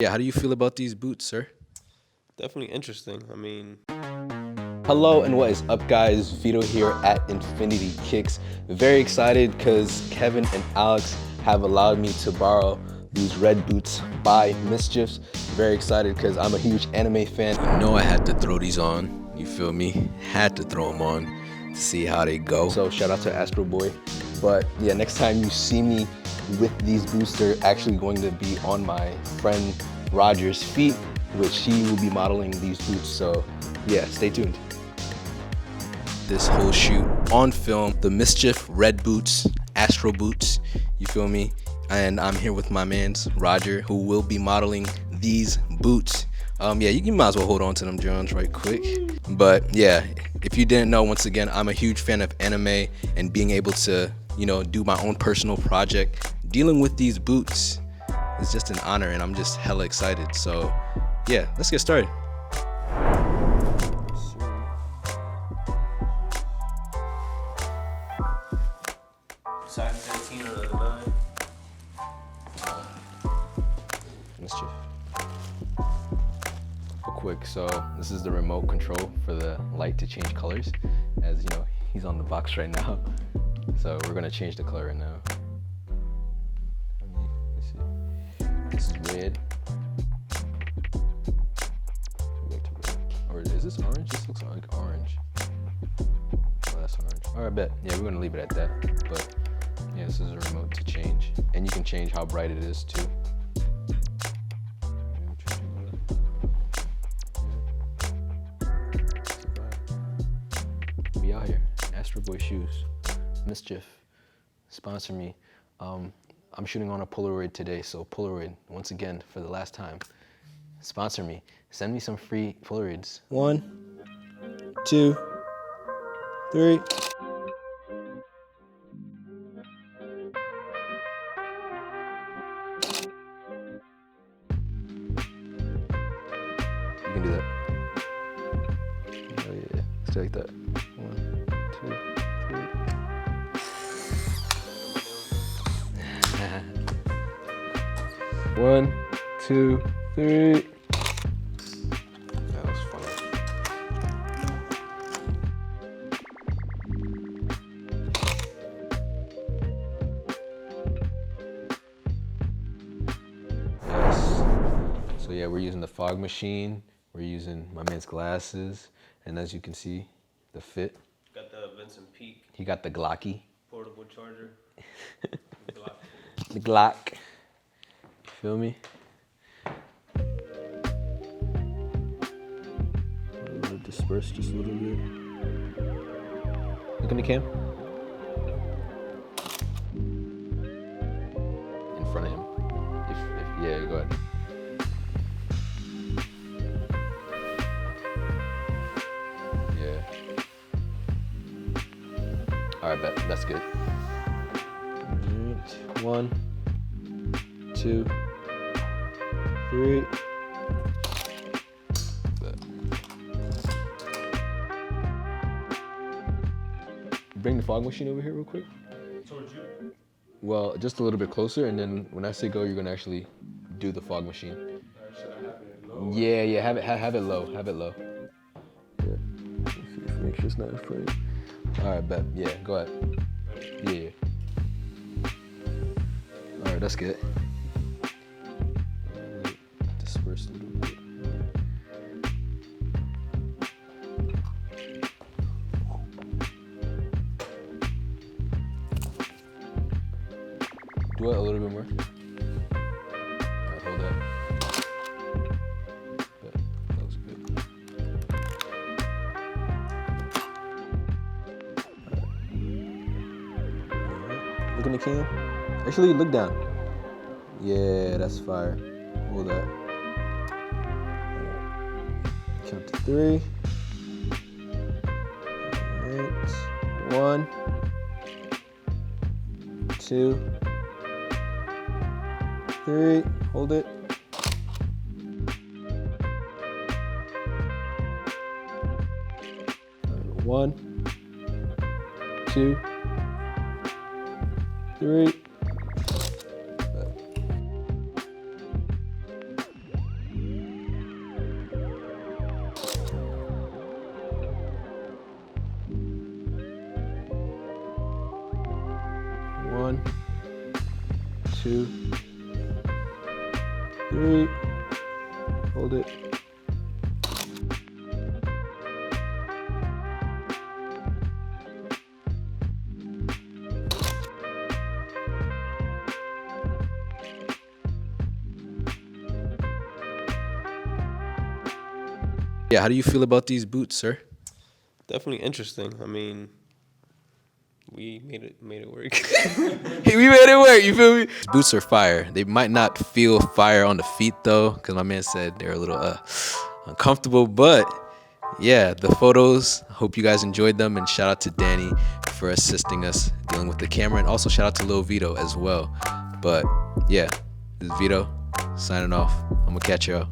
Yeah, how do you feel about these boots, sir? Definitely interesting. I mean, Hello and what is up, guys? Vito here at Infinity Kicks. Very excited because Kevin and Alex have allowed me to borrow these red boots by Mschf. Very excited because I'm a huge anime fan. You know I had to throw these on, you feel me? Had to throw them on to see how they go. So shout out to Astro Boy. But yeah, next time you see me with these boots, they're actually going to be on my friend Roger's feet, which he will be modeling these boots. So yeah, stay tuned. This whole shoot on film, the Mschf red boots, Astro boots, you feel me? And I'm here with my mans, Roger, who will be modeling these boots. Yeah, you might as well hold on to them Jones right quick. But yeah, if you didn't know, once again, I'm a huge fan of anime and being able to, do my own personal project. Dealing with these boots is just an honor and I'm just hella excited. So yeah, let's get started. size 13 or the 9. Mschf. Real quick, so this is the remote control for the light to change colors. As you know, he's on the box right now. So we're gonna change the color right now. Let's see. This is red. Or is this orange? This looks like orange. Oh, that's orange. Alright, bet. Yeah, we're gonna leave it at that. But yeah, this is a remote to change. And you can change how bright it is too. We out here. Astro Boy shoes. Mschf, sponsor me. I'm shooting on a Polaroid today, so Polaroid, once again, for the last time, sponsor me. Send me some free Polaroids. 1, 2, 3. You can do that. Oh yeah, stay like that. 1, 2, 3. 1, 2, 3. That was funny. Yes. So yeah, we're using the fog machine. We're using my man's glasses, and as you can see, the fit. Got the Vincent Peak He got the Glocky. portable charger. Glock. The Glock. Feel me? Disperse just a little bit. Look in the cam. In front of him. If yeah, go ahead. Yeah. All right, bet. That's good. All right. 1, 2, 3. Bring the fog machine over here real quick. Towards you? Well, just a little bit closer, and then when I say go, you're gonna actually do the fog machine. Should I have it low? Yeah, have it low, have it low. Yeah, let's see if make sure it's not in frame. All right, bet. Yeah, go ahead. Yeah. All right, that's good. Disperse a little bit. Do it a little bit more. All right, hold that. That was good. All right. Look in the can. Actually, look down. Yeah, that's fire. Hold that. Count to 3. All right. 1, 2, 3. Hold it. 1, 2, 3. 2, 3. Hold it. Yeah, how do you feel about these boots, sir? Definitely interesting. I mean, we made it work. We made it work, you feel me? These boots are fire. They might not feel fire on the feet though, because my man said they're a little uncomfortable, but yeah, the photos, hope you guys enjoyed them, and shout out to Danny for assisting us dealing with the camera, and also shout out to Lil Vito as well. But yeah, this is Vito signing off. I'm gonna catch y'all.